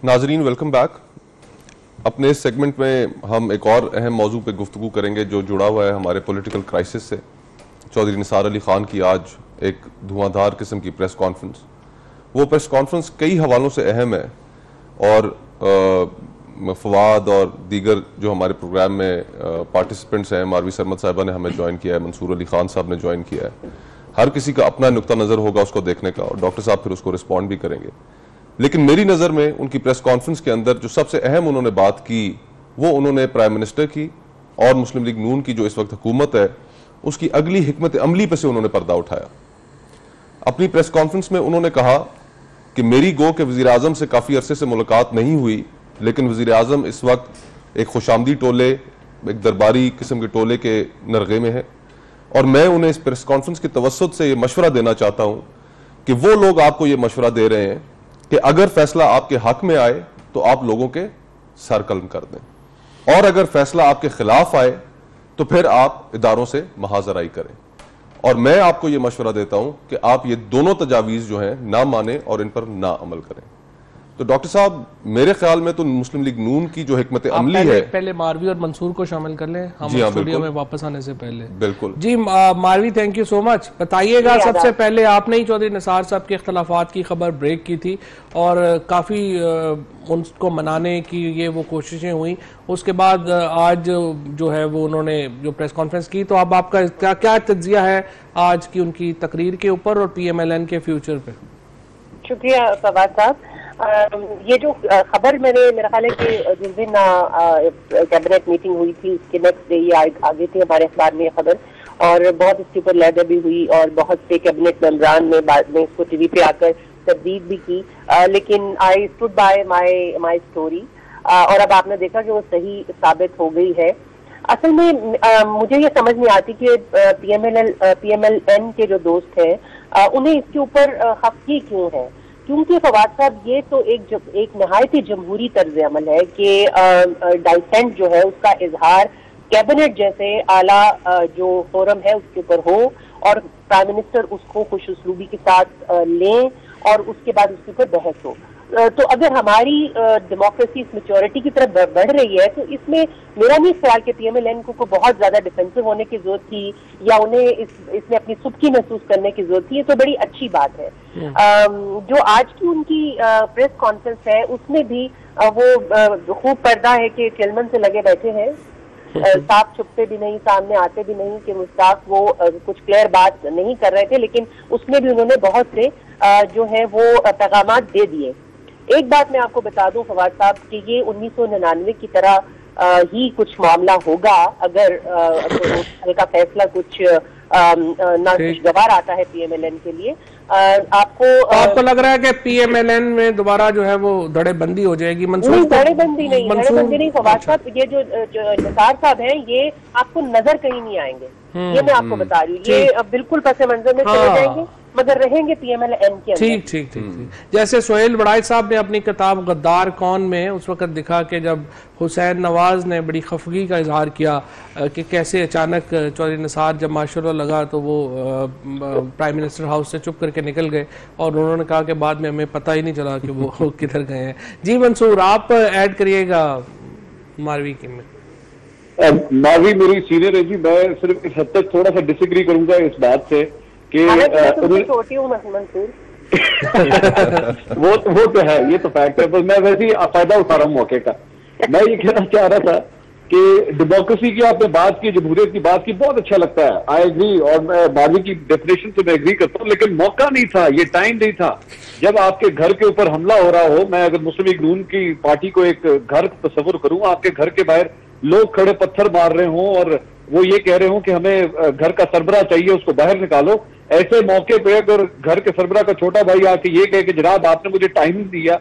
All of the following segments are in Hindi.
नाजरीन वेलकम बैक। अपने इस सेगमेंट में हम एक और अहम मौजू पे गुफ्तगू करेंगे जो जुड़ा हुआ है हमारे पॉलिटिकल क्राइसिस से। चौधरी निसार अली खान की आज एक धुआंधार किस्म की प्रेस कॉन्फ्रेंस, वो प्रेस कॉन्फ्रेंस कई हवालों से अहम है और फवाद और दीगर जो हमारे प्रोग्राम में पार्टिसिपेंट्स हैं, मारवी सरमद साहिबा ने हमें ज्वाइन किया है, मंसूर अली खान साहब ने ज्वाइन किया है, हर किसी का अपना नुक्ता नज़र होगा उसको देखने का और डॉक्टर साहब फिर उसको रिस्पॉन्ड भी करेंगे। लेकिन मेरी नज़र में उनकी प्रेस कॉन्फ्रेंस के अंदर जो सबसे अहम उन्होंने बात की वो उन्होंने प्राइम मिनिस्टर की और मुस्लिम लीग नून की जो इस वक्त हुकूमत है उसकी अगली हिकमत अमली पे से उन्होंने पर्दा उठाया। अपनी प्रेस कॉन्फ्रेंस में उन्होंने कहा कि मेरी गो के वज़ीर आज़म से काफ़ी अरसे से मुलाकात नहीं हुई, लेकिन वज़ीर आज़म इस वक्त एक खुशामदी टोले, एक दरबारी किस्म के टोले के नरगे में है और मैं उन्हें इस प्रेस कॉन्फ्रेंस की तवस्सुत से ये मशवरा देना चाहता हूँ कि वो लोग आपको ये मशवरा दे रहे हैं कि अगर फैसला आपके हक में आए तो आप लोगों के सर कलम कर दें और अगर फैसला आपके खिलाफ आए तो फिर आप इदारों से महाजराई करें। और मैं आपको यह मशवरा देता हूं कि आप ये दोनों तजावीज जो हैं ना माने और इन पर ना अमल करें। तो डॉक्टर साहब, मेरे ख्याल में तो मुस्लिम लीग नून की जो हिकमत अमली है, पहले मारवी और मंसूर को शामिल कर लें हम स्टूडियो में वापस आने से पहले। बिल्कुल जी मारवी, थैंक यू सो मच। बताइएगा, सबसे पहले आपने ही चौधरी निसार साहब के इख्तलाफात की खबर ब्रेक की थी और काफ़ी उनको मनाने की ये वो कोशिशें हुई, उसके बाद आज जो है वो उन्होंने जो प्रेस कॉन्फ्रेंस की, तो अब आपका क्या तज्जिया है आज की उनकी तकरीर के ऊपर और PMLN के फ्यूचर पे? शुक्रिया फवाद साहब। ये जो खबर मेरा ख्याल है कि जिस दिन कैबिनेट मीटिंग हुई थी उसके नेक्स्ट डे ये आ गई थी हमारे अखबार में ये खबर, और बहुत इसके ऊपर लहजा भी हुई और बहुत से कैबिनेट मेंबरान ने बाद में इसको टीवी पे आकर तस्दीक भी की, लेकिन I stood by my story और अब आपने देखा कि वो सही साबित हो गई है। असल में मुझे ये समझ नहीं आती कि PMLN के जो दोस्त हैं उन्हें इसके ऊपर खफगी क्यों है, क्योंकि फवाद साहब ये तो एक नहायत ही जमहूरी तर्ज अमल है कि डाइसेंट जो है उसका इजहार कैबिनेट जैसे आला जो फोरम है उसके ऊपर हो और प्राइम मिनिस्टर उसको खुशउस्लूबी के साथ लें और उसके बाद उसके ऊपर बहस हो। तो अगर हमारी डेमोक्रेसी इस मैच्योरिटी की तरफ बढ़ रही है तो इसमें मेरा नहीं ख्याल कि PMLN को बहुत ज्यादा डिफेंसिव होने की जरूरत थी या उन्हें इसमें अपनी सुबकी महसूस करने की जरूरत थी। ये तो बड़ी अच्छी बात है। जो आज की उनकी प्रेस कॉन्फ्रेंस है उसमें भी वो खूब पर्दा है कि चेयरमैन से लगे बैठे हैं, साफ छुपते भी नहीं, सामने आते भी नहीं कि मुस्ताक वो कुछ क्लियर बात नहीं कर रहे थे, लेकिन उसमें भी उन्होंने बहुत से जो है वो पैगामात दे दिए। एक बात मैं आपको बता दूं फवाद साहब कि ये 1999 की तरह ही कुछ मामला होगा अगर का फैसला कुछ नाखुशगवार आता है PMLN के लिए। आपको लग रहा है कि PMLN में दोबारा जो है वो धड़ेबंदी हो जाएगी? धड़ेबंदी नहीं फवाद साहब, ये जो निसार साहब हैं ये आपको नजर कहीं नहीं आएंगे, ये मैं आपको बता रही हूँ। ये बिल्कुल पस मंजर में चले जाएंगे मगर रहेंगे PMLN के अंदर। ठीक। जैसे सोहेल बड़ाई साहब ने अपनी किताब गद्दार कौन में उस वक्त दिखा कि जब हुसैन नवाज ने बड़ी खफगी का इजहार किया कि कैसे अचानक चौधरी निसार जब माशाल्लाह लगा तो वो प्राइम मिनिस्टर हाउस से चुप करके निकल गए और उन्होंने कहा कि बाद में हमें पता ही नहीं चला कि वो किधर गए हैं। जी मंसूर, आप ऐड करिएगा मारवी की में। मारवी मेरी सीनियर है जी, मैं सिर्फ इस हद तक थोड़ा सा डिसएग्री करूंगा इस बात से कि छोटी हूँ मंसूर। वो तो है, ये तो फैक्ट है, बस मैं वैसे ही फायदा उठा रहा हूँ मौके का। मैं ये कहना चाह रहा था कि डेमोक्रेसी की आपने बात की, जमहूरियत की बात की, बहुत अच्छा लगता है, आई एग्री, और मैं मारवी की डेफिनेशन से मैं एग्री करता हूँ, लेकिन मौका नहीं था, ये टाइम नहीं था जब आपके घर के ऊपर हमला हो रहा हो। मैं अगर मुस्लिम लीग नून की पार्टी को एक घर तस्वुर करूं, आपके घर के बाहर लोग खड़े पत्थर मार रहे हों और वो ये कह रहे हो कि हमें घर का सरबराह चाहिए, उसको बाहर निकालो, ऐसे मौके पे अगर घर के सरबराह का छोटा भाई आके ये कहे कि जनाब आपने मुझे टाइम नहीं दिया,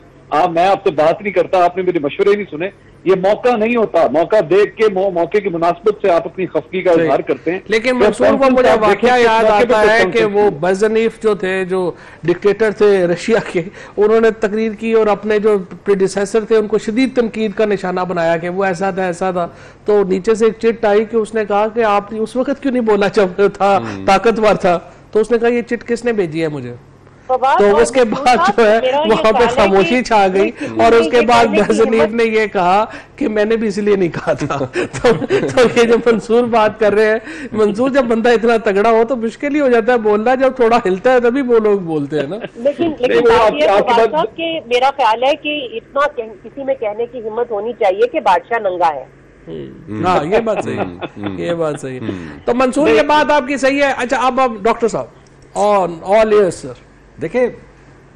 मैं आपसे बात नहीं करता, आपने मेरे मशवरे नहीं सुने, ये मौका नहीं होता। मौका देख के मौके की मुनासिबत से आप अपनी खफगी का इजहार करते हैं। लेकिन मंसूर को मुझे वाकया याद आता है कि वो बज़नीफ जो थे, जो डिक्टेटर थे रशिया के, उन्होंने तकरीर की और अपने जो प्रेडिसेसर थे उनको शदीद तनकीद का निशाना बनाया कि वो ऐसा था। तो नीचे से एक चिट आई कि उसने कहा कि आपने उस वक्त क्यों नहीं बोला जब था ताकतवर था, तो उसने कहा ये चिट किसने भेजी है मुझे? तो उसके बाद जो है वहां पे खामोशी छा गई और उसके बाद नाज़रीन ने ये कहा कि मैंने भी इसलिए नहीं कहा था। तो ये जो मंसूर बात कर रहे हैं, मंसूर जब बंदा इतना तगड़ा हो तो मुश्किल ही हो जाता है बोलना, जब थोड़ा हिलता है तभी वो लोग बोलते हैं ना। लेकिन मेरा ख्याल है कि इतना किसी में कहने की हिम्मत होनी चाहिए कि बादशाह नंगा है। हाँ, ये बात सही है, ये बात सही है। तो मंसूर ये बात आपकी सही है। अच्छा, अब डॉक्टर साहब ऑल इयर्स सर। देखिए,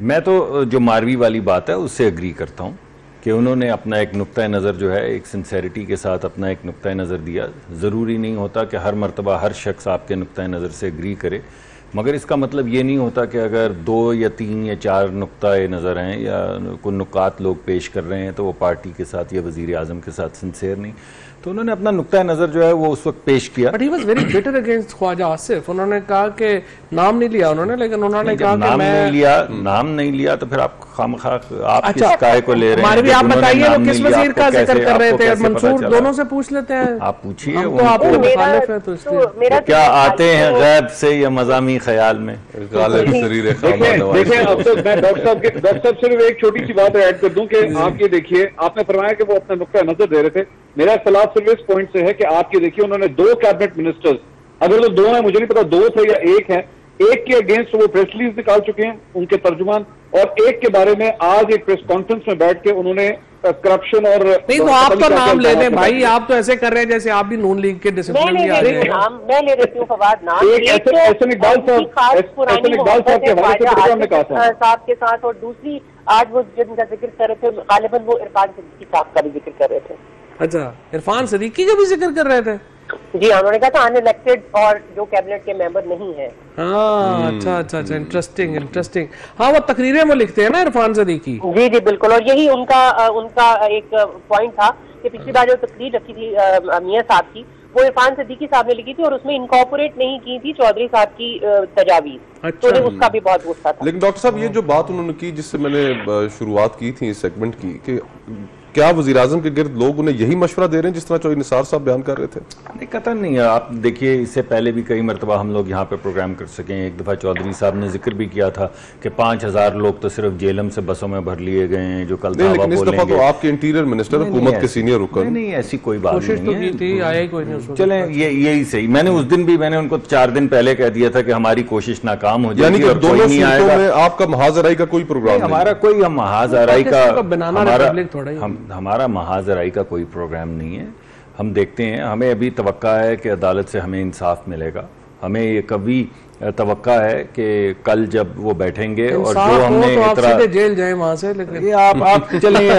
मैं तो जो मारवी वाली बात है उससे एग्री करता हूँ कि उन्होंने अपना एक नुक्ता नज़र जो है एक सिंसेरिटी के साथ अपना एक नुक्ता नज़र दिया। ज़रूरी नहीं होता कि हर मर्तबा हर शख्स आपके नुक्ता नज़र से एग्री करे, मगर इसका मतलब ये नहीं होता कि अगर 2 या 3 या 4 नुक्ता नज़र हैं या कोई नुकात लोग पेश कर रहे हैं तो वो पार्टी के साथ या वज़ीर आज़म के साथ सिंसेर नहीं। तो उन्होंने अपना नुक्ता नज़र जो है वो उस वक्त पेश किया। But he was very bitter against Khawaja Asif. उन्होंने कहा कि नाम नहीं लिया उन्होंने, लेकिन उन्होंने कहा कि नाम नहीं लिया तो फिर आप खामखा आप किस काय को ले रहे हैं? आप बताइए वो किस वजीर का जिक्र कर रहे थे? मंसूर दोनों से पूछ लेते हैं, आप पूछिए। तो आपको मुखालिफ है तो इसलिए क्या आते हैं गैब से या मज़ामी ख्याल में? देखिए, अब तो मैं डॉक्टर साहब सिर्फ एक छोटी सी बात ऐड कर दूं कि आप ये देखिए, आपने फरमाया कि वो अपना नुक्ता नजर दे रहे थे। मेरा सलाह सिर्फ इस पॉइंट से है कि आप ये देखिए, उन्होंने 2 कैबिनेट मिनिस्टर्स, अगर तो 2 हैं, मुझे नहीं पता 2 थे या 1 है, एक के अगेंस्ट वो प्रेस रिलीज निकाल चुके हैं उनके तर्जुमान, और एक के बारे में आज एक प्रेस कॉन्फ्रेंस में बैठ के उन्होंने करप्शन और नहीं, तो आप तो नाम ले लें भाई, आप तो ऐसे कर रहे हैं जैसे आप भी नून लीग के डिसिप्लिन में आ रहे हैं। मैं ले लेती हूँ फवाद नाम, एहसन इकबाल साहब के साथ, और दूसरी आज वो जिनका जिक्र कर रहे थे गालिबन वो इरफान सिद्दीकी साहब का भी जिक्र कर रहे थे। अच्छा, इरफान सिद्दीकी का भी जिक्र कर रहे थे? जी हाँ, उन्होंने कहा था अनइलेक्टेड और जो कैबिनेट के मेंबर नहीं है। हाँ, अच्छा, इंटरेस्टिंग। हाँ, वो तकरीरें वो लिखते हैं ना इरफान सिद्दीकी। जी बिल्कुल, और यही उनका एक पॉइंट था कि पिछली बार जो तकरीर रखी थी मियां साहब की, वो इरफान सिद्दीकी साहब ने लिखी थी और उसमें इनकॉर्पोरेट नहीं की थी चौधरी साहब की तजावीज। अच्छा। तो उसका भी बहुत गुस्सा था। लेकिन डॉक्टर साहब, ये जो बात उन्होंने की जिससे मैंने शुरुआत की थी इस सेगमेंट की, कि क्या वज़ीर आज़म के गिर्द लोग उन्हें यही मशवरा दे रहे हैं जिस तरह चौधरी निसार साहब बयान कर रहे थे? नहीं, कतई नहीं है। आप देखिए, इससे पहले भी कई मरतबा हम लोग यहाँ पे प्रोग्राम कर सके हैं। एक दफ़ा चौधरी साहब ने जिक्र भी किया था कि 5000 लोग तो सिर्फ जेलम से बसों में भर लिए गए हैं, जो कल लेकिन इस दफा तो आपके इंटीरियर मिनिस्टर हुकूमत के सीनियर रुकन। नहीं, ऐसी कोई बात कोशिश तो की थी, आया ही कोई नहीं। चले, यही सही। मैंने उस दिन भी मैंने उनको 4 दिन पहले कह दिया था कि हमारी कोशिश नाकाम हो जाएगी और कोई नहीं आएगा। आपका महाजराई का कोई प्रोग्राम? हमारा कोई महाजराई का हमारा महाजराई का कोई प्रोग्राम नहीं है। हम देखते हैं, हमें अभी तवक्का है कि अदालत से हमें इंसाफ मिलेगा। हमें ये कभी तवक्का है कि कल जब वो बैठेंगे और जो हमने तो सीधे जेल जाए वहां से। लेकिन ये आप चलिए,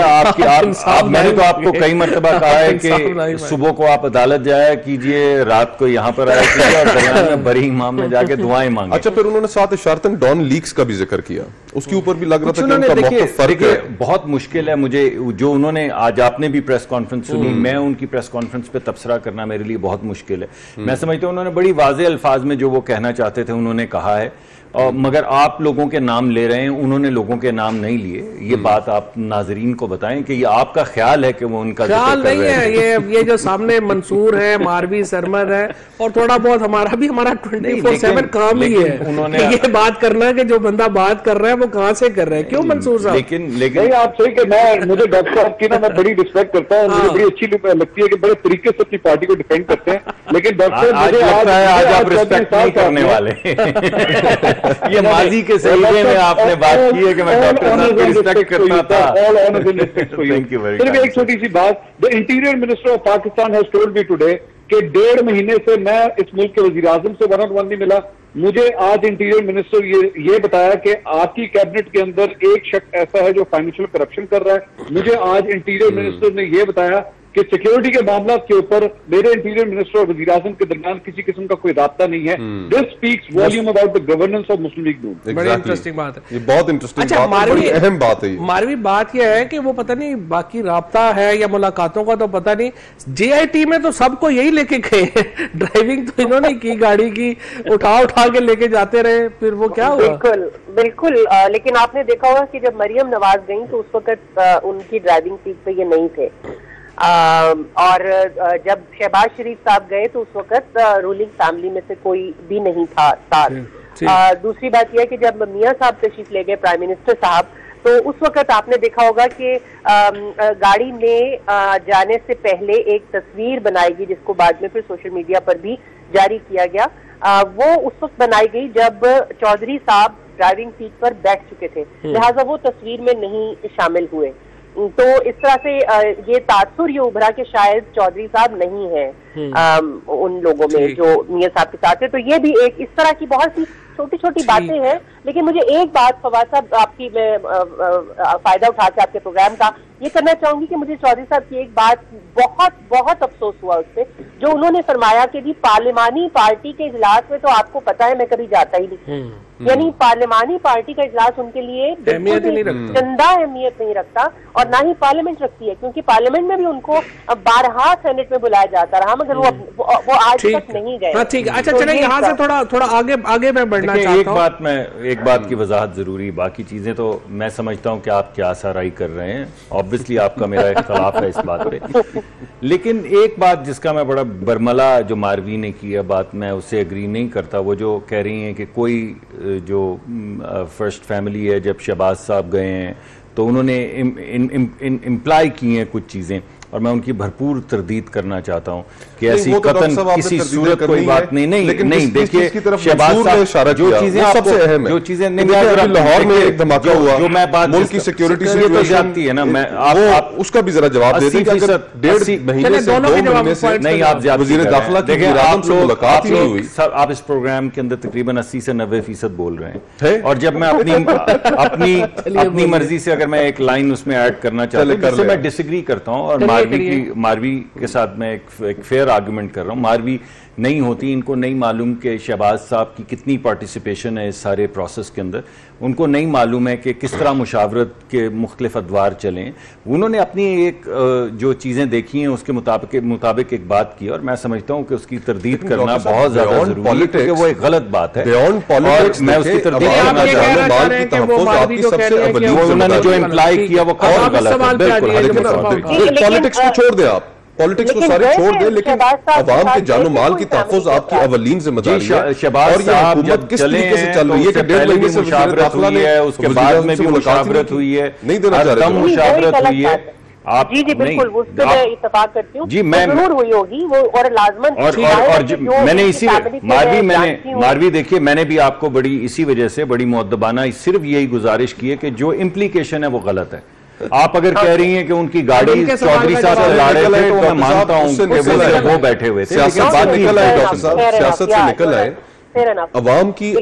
मैंने तो आपको कई मरतबा कहा है कि सुबह को आप अदालत जाया कीजिए, रात को यहाँ पर आया कीजिए और दरमियान में बरी इमाम में जाके दुआएं मांगे। अच्छा, फिर उन्होंने साथ इशारतन डॉन लीक्स का भी जिक्र किया, उसके ऊपर भी लग रहा था कि उनका मौक़िफ़ फर्क है। बहुत मुश्किल है मुझे, जो उन्होंने आज आपने भी प्रेस कॉन्फ्रेंस सुनी, मैं उनकी प्रेस कॉन्फ्रेंस पे तबसरा करना मेरे लिए बहुत मुश्किल है। मैं समझता हूँ उन्होंने बड़ी वाज़ेह अल्फाज में जो वो कहना चाहते थे उन्होंने कहा है, और मगर आप लोगों के नाम ले रहे हैं, उन्होंने लोगों के नाम नहीं लिए। ये बात आप नाजरीन को बताएं कि ये आपका ख्याल है कि वो उनका ख्याल नहीं है। ये जो सामने मंसूर है, मारवी सरमद है, और थोड़ा बहुत हमारा 24/7 काम ही है उन्होंने ये बात करना कि जो बंदा बात कर रहा है वो कहाँ से कर रहा है। क्यों मंसूर साहब? लेकिन आप सही कि मुझे डॉक्टर साहब की ना मैं बड़ी रिस्पेक्ट करता हूँ, मुझे बड़ी अच्छी लगती है कि बड़े तरीके से अपनी पार्टी को डिफेंड करते हैं। लेकिन डॉक्टर आज आप रिस्पेक्ट नहीं करने वाले। ये माजी के सहीफे में आपने बात की है कि मैं डॉक्टर साहब की रिस्पेक्ट करता था। Thank you very much. सिर्फ एक छोटी सी बात, the interior minister of Pakistan has told me today कि 1.5 महीने से मैं इस मुल्क के वजीर आजम से 1-on-1 नहीं मिला। मुझे आज इंटीरियर मिनिस्टर ये बताया कि आपकी कैबिनेट के अंदर एक शख्स ऐसा है जो फाइनेंशियल करप्शन कर रहा है। मुझे आज इंटीरियर मिनिस्टर ने ये बताया कि सिक्योरिटी के मामला के ऊपर मेरे इंटीरियर मिनिस्टर और वज़ीर आज़म के दरमियान किसी किस्म का कोई राब्ता नहीं है। This speaks volume about the governance of Muslim League Noon. बड़ी इंटरेस्टिंग बात है, ये बहुत इंटरेस्टिंग अच्छा, बात है, बड़ी अहम बात है। मारवी बात यह है कि वो पता नहीं बाकी राब्ता है या मुलाकातों का तो पता नहीं, JIT में तो सबको यही लेके गए। ड्राइविंग तो इन्होंने की, गाड़ी की उठा के लेके जाते रहे, फिर वो क्या हुआ? बिल्कुल। लेकिन आपने देखा होगा कि जब मरियम नवाज गई तो उस वक्त उनकी ड्राइविंग सीट पे ये नहीं थे, और जब शहबाज शरीफ साहब गए तो उस वक्त रूलिंग फैमिली में से कोई भी नहीं था साथ। दूसरी बात यह है कि जब मियां साहब तशरीफ ले गए प्राइम मिनिस्टर साहब, तो उस वक्त आपने देखा होगा कि गाड़ी में जाने से पहले एक तस्वीर बनाई गई, जिसको बाद में फिर सोशल मीडिया पर भी जारी किया गया। वो उस वक्त बनाई गई जब चौधरी साहब ड्राइविंग सीट पर बैठ चुके थे, लिहाजा वो तस्वीर में नहीं शामिल हुए। तो इस तरह से ये तासुर ये उभरा कि शायद चौधरी साहब नहीं है उन लोगों में जो मियां साहब के साथ है। तो ये भी एक इस तरह की बहुत सी छोटी छोटी बातें हैं। लेकिन मुझे एक बात फवाद साहब आपकी मैं फायदा उठा के आपके प्रोग्राम का ये करना चाहूंगी कि मुझे चौधरी साहब की एक बात बहुत बहुत अफसोस हुआ उससे, जो उन्होंने फरमाया कि जी पार्लिमानी पार्टी के इजलास में तो आपको पता है मैं कभी जाता ही नहीं, यानी पार्लिमानी पार्टी का इजलास उनके लिए चंदा अहमियत नहीं रखता और ना ही पार्लियामेंट रखती है, क्योंकि पार्लियामेंट में भी उनको 12 सेनेट में बुलाया जाता रहा मगर वो आज तक नहीं गए। ठीक है, अच्छा चलिए यहाँ से थोड़ा आगे मैं बढ़ना चाहता हूँ। एक बात की वजाहत जरूरी, बाकी चीजें तो मैं समझता हूँ कि आप क्या आसाराई कर रहे हैं, ऑब्वियसली आपका मेरा इख्तलाफ है इस बात पे। लेकिन एक बात जिसका मैं बड़ा बरमला जो मारवी ने की है बात, मैं उससे एग्री नहीं करता। वो जो कह रही हैं कि कोई जो फर्स्ट फैमिली है, जब शहबाज साहब गए हैं तो उन्होंने इम्प्लाई की हैं कुछ चीजें, और मैं उनकी भरपूर तरदीद करना चाहता हूं कि ऐसी कतन किसी सूरत कोई बात नहीं। नहीं देखिए, शहबाज साहब जो चीजें सबसे अहम है, जो चीजें लाहौर में एक धमाका हुआ, जो मैं बात मुल्क की सिक्योरिटी तो जाती है ना, मैं आप उसका भी जरा जवाब दे दें कि अगर 1.5 महीने से 2 महीने से नहीं आप वजीर दाखिला की मुलाकात ही नहीं हुई। आप इस प्रोग्राम के अंदर तकरीबन 80 से 90% बोल रहे हैं, और जब मैं अपनी मर्जी से अगर मैं एक लाइन उसमें ऐड करना चाहता हूं जिससे मैं डिसएग्री करता हूं, और मारवी के साथ मैं एक फेयर आर्गुमेंट कर रहा हूं, मारवी नहीं होती, इनको नहीं मालूम कि शहबाज साहब की कितनी पार्टिसिपेशन है इस सारे प्रोसेस के अंदर, उनको नहीं मालूम है कि किस तरह मुशावरत के मुख्तलिफ अदवार चलें। उन्होंने अपनी एक जो चीज़ें देखी हैं उसके मुताबिक एक बात की, और मैं समझता हूँ कि उसकी तरदीद करना बहुत ज़्यादा जरूरी है, क्योंकि वो एक गलत बात है। मैं उसकी तरदीद करना चाहूँगा, उन्होंने जो इम्प्लाई किया वो काफी गलत है। बिल्कुल, पॉलिटिक्स को छोड़ दें आप, पॉलिटिक्स को सारे छोड़ दे, लेकिन अवाम के जानो माल की तहफ़्फ़ुज़ आपकी अवलीन जिम्मेदारी है। और ये हुकूमत किस तरीके से चल रही है कि 1.5 महीने से मुशावरत हुई है, उसके बाद में भी मुशावरत हुई है, नहीं देना चाह रहे, मुशावरत हुई है। आप जी बिल्कुल, उस पर मैं इत्तेफाक करती हूँ। जी मैं जरूर हुई होगी वो, और लाजमन और मैंने इसी मारवी देखिए, मैंने भी आपको बड़ी इसी वजह से बड़ी मुअद्दबाना सिर्फ यही गुजारिश की है कि जो इम्प्लीकेशन है वो गलत है। आप अगर कह रही हैं कि उनकी गाड़ी चौधरी साहब से लड़े थे तो मैं मानता हूं कि वो बैठे हुए थे, सियासत से निकल आए डॉक्टर साहब, सियासत से निकल आए। अवाम की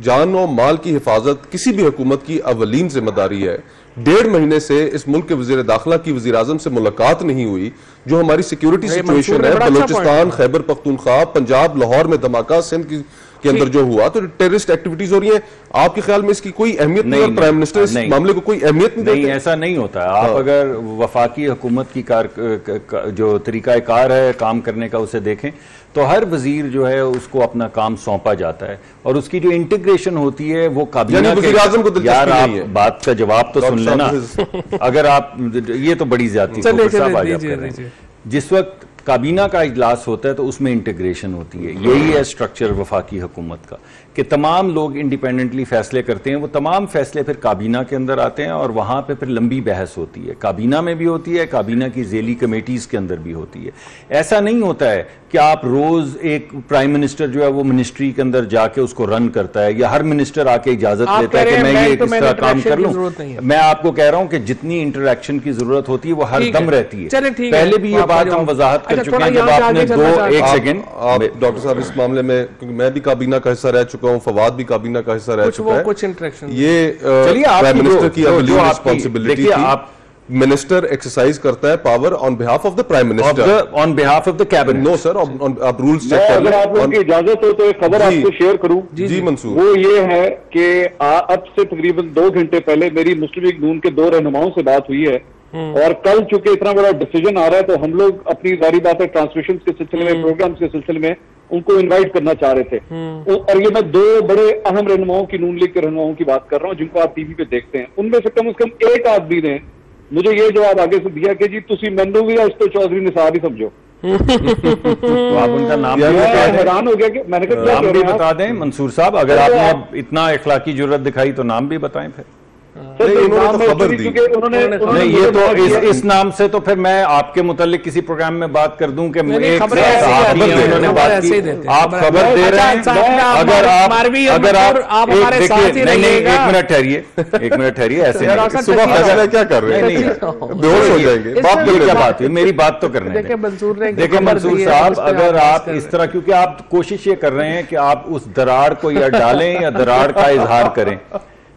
जान और माल की हिफाजत किसी भी हुकूमत की अवलीन जिम्मेदारी है। 1.5 महीने से इस मुल्क के वजीर दाखिला की वजीर आजम से मुलाकात नहीं हुई। जो हमारी सिक्योरिटी सिचुएशन है, बलूचिस्तान, खैबर पख्तूनख्वा, पंजाब, लाहौर में धमाका, सिंध के अंदर जो हुआ, तो टेररिस्ट एक्टिविटीज हो रही है, आपके ख्याल में इसकी कोई अहमियत नहीं, और प्राइम मिनिस्टर इस मामले को कोई अहमियत नहीं देते? ऐसा नहीं होता है। आप अगर वफाकी हुकूमत की जो तरीकाकार है काम करने का उसे देखें तो हर वजीर जो है उसको अपना काम सौंपा जाता है, और उसकी जो इंटीग्रेशन होती है वो काबीना के, यार आप बात का जवाब तो सुन लेना। अगर आप ये तो बड़ी ज्यादती, जिस वक्त काबीना का इजलास होता है तो उसमें इंटीग्रेशन होती है। यही है स्ट्रक्चर वफाकी हुकूमत का कि तमाम लोग इंडिपेंडेंटली फैसले करते हैं, वो तमाम फैसले फिर काबीना के अंदर आते हैं और वहाँ पे फिर लंबी बहस होती है, काबीना में भी होती है, काबीना की झेली कमेटीज़ के अंदर भी होती है। ऐसा नहीं होता है कि आप रोज़ एक प्राइम मिनिस्टर जो है वो मिनिस्ट्री के अंदर जाके उसको रन करता है, या हर मिनिस्टर आके इजाज़त लेता है कि मैं ये किस तरह काम कर लूँ। मैं आपको कह रहा हूँ कि जितनी इंटरेक्शन की जरूरत होती है वो हर दम रहती है। पहले भी ये बात हम वजाहत कर चुके हैं जब आपने एक सेकंड डॉक्टर साहब इस मामले में, क्योंकि मैं भी काबीना का हिस्सा रह चुका हूं, फवाद भी काबीना का हिस्सा रह चुका है, कुछ इंटरेक्शन ये प्राइम मिनिस्टर की रिस्पॉन्सिबिलिटी थी। आप मिनिस्टर एक्सरसाइज करता है power on behalf of the prime minister, on behalf of the cabinet. No sir, आप रूल्स चेक कर अगर आप लोगों की इजाजत हो तो एक खबर आपको शेयर करूं। जी मंसूर, वो ये है कि अब से तकरीबन 2 घंटे पहले मेरी मुस्लिम लीग नून के 2 रहनुमाओं से बात हुई है, और कल चूंकि इतना बड़ा डिसीजन आ रहा है तो हम लोग अपनी जारी बात है ट्रांसमिशन के सिलसिले में, प्रोग्राम्स के सिलसिले में उनको इनवाइट करना चाह रहे थे। और ये मैं 2 बड़े अहम रहनुमाओं की, नून लीग के रहनुमाओं की बात कर रहा हूँ जिनको आप टीवी पे देखते हैं। उनमें से कम एक आदमी ने मुझे ये जवाब आगे से दिया कि जी तुसी मैनू भी इस तो चौधरी निसार ही समझो। तो आप उनका नाम भी मैं हैरान हो गया कि मैंने कहा क्या नाम कह भी रहे हैं आप? बता दें मंसूर साहब, अगर आपने अब इतना इखलाकी जुर्रत दिखाई तो नाम भी बताएं फिर। नहीं, इन्होंने तो खबर दी। क्योंकि उन्होंने नहीं, ये तो इस नाम से तो फिर मैं आपके मुतालिक किसी प्रोग्राम में बात कर दूं कि नहीं, एक खबरें ऐसे ही साहब आती हैं, उन्होंने खबरें बात ऐसे ही की, देते हैं। आप खबर दे रहे अच्छा, हैं। अगर आप मारवी और अगर मंसूर, आप एक हमारे साथ देखिए, ही नहीं नहीं, रहिएगा। एक मिनट ठहरिए, ऐसे जरा नहीं। सा सुबह टचिए फैसला रहो। क्या कर रहे नहीं, हैं? नहीं, बेहोश हो जाएंगे। इस बात तरह कर ये रहे क्या हैं। बात हुई, मेरी बात तो करने देखिए दें। मंसूर ने देखिए खबर मंसूर दी है, साहब, उस पे अगर बात आप कर इस तरह, क्योंकि आप कोशिश ये कर रहे हैं कि आप उस दरार को या डालें या दरार का इजहार करें,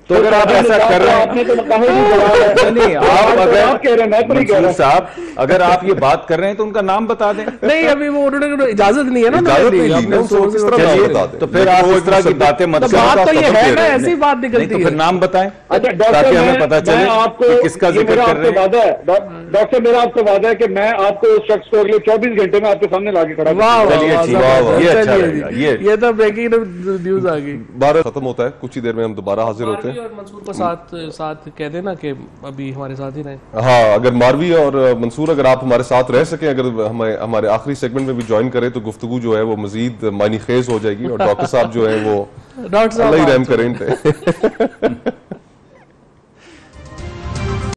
तो अगर आप ऐसा कर रहे हैं, आपने तो कहा ही नहीं जवाब है। नहीं, आप अगर आप कह रहे हैं, मैं तो नहीं कह मंसूर रहा। साहब, अगर आप ये बात कर रहे हैं तो उनका नाम बता दें। नहीं, अभी वो उन्होंने इजाजत नहीं है ना, इजाजत उन्होंने नहीं ली अपने ना, उसको सोर्स किस से तरह नाम चलिए, बता दें? तो फिर आप इस तरह की बातें मत तो करें। बात तो ये खबर है दे ना, रहे हैं। ऐसी बात नहीं, निकलती तो है। फिर नाम बताएं अच्छा डॉक्टर, ताकि हमें पता चले मैं आपको कि किसका ये जिक्र मेरा कर रहे आपसे हैं। वादा है डॉक्टर, मेरा आपसे वादा है कि मैं आपको उस शख्स को अगले 24 घंटे में आपके सामने लाके खड़ा वाह करूंगा। वाह, चलिए, वाह, ठीक है, जबरदस्त, ये अच्छा चलिए रहेगा, जी। ये। ये तो ब्रेकिंग न्यूज आ गई। भारत खत्म होता है, कुछ ही देर में हम दोबारा हाजिर होते हैं। और मंसूर को साथ कह देना कि अभी हमारे साथ ही रहे। हाँ, अगर मारवी और मंसूर अगर आप हमारे साथ रह सकें, अगर हमारे आखिरी सेगमेंट में भी ज्वाइन करें तो गुफ्तगू जो है वो मजीद मायनी खेज हो जाएगी और डॉक्टर साहब जो है वो डॉक्टर अल्लाह ही साहब रहम करें इन पे।